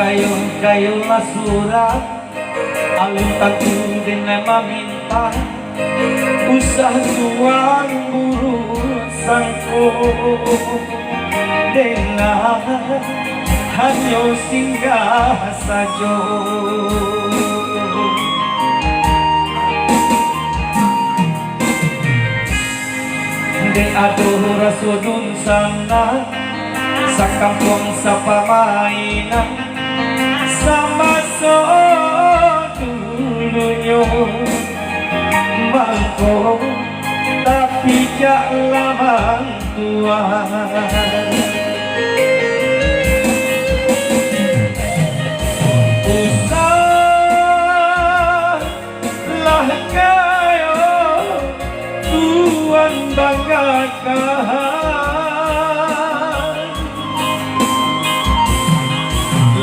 kayo masurat alun tagu din na maminta usah suang burusan ko dengar hanya singgah saja de aduh rasudun sana sa kampung sa pamainan sama so dulunya bangko tapi jak lamang tua usahlah kayo tuan banggakan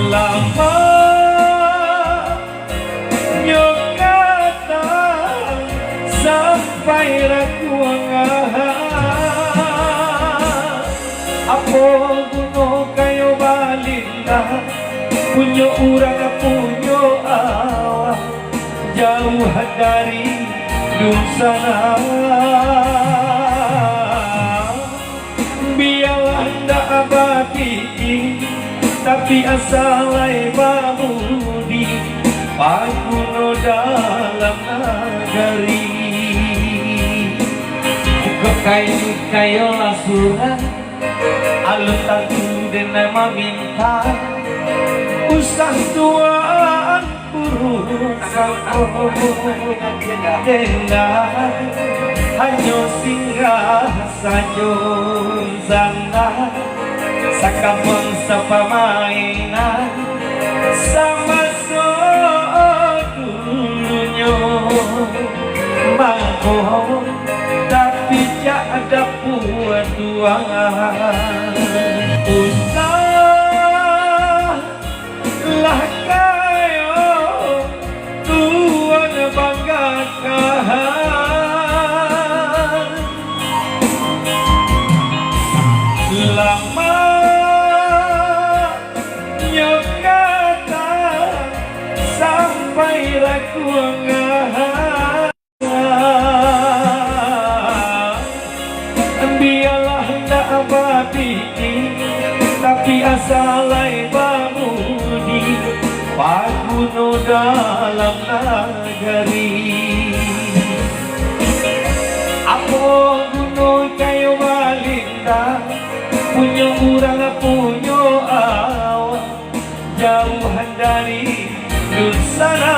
lama nyokata sampai rakuangan apa guna kayo balinda punya urang punya awak jauh dari dunsana biarlah ndak abadi tapi asalai bamudi paguno dalam nagari kok kayo lasuran alun tagu den maminta usah tuan urusan dengar hanya singgah saja zana sakampung sa pamainan sama so dulunya mangko tapi jak ada puatuan usahlah kayo tuan banggakan lama nyokata sampai rakuangan biarlah ndak abadi tapi asalai bamudi paguno dalam nagari apa guna kayo balinda punya urang punya awak jauhan dari dunsana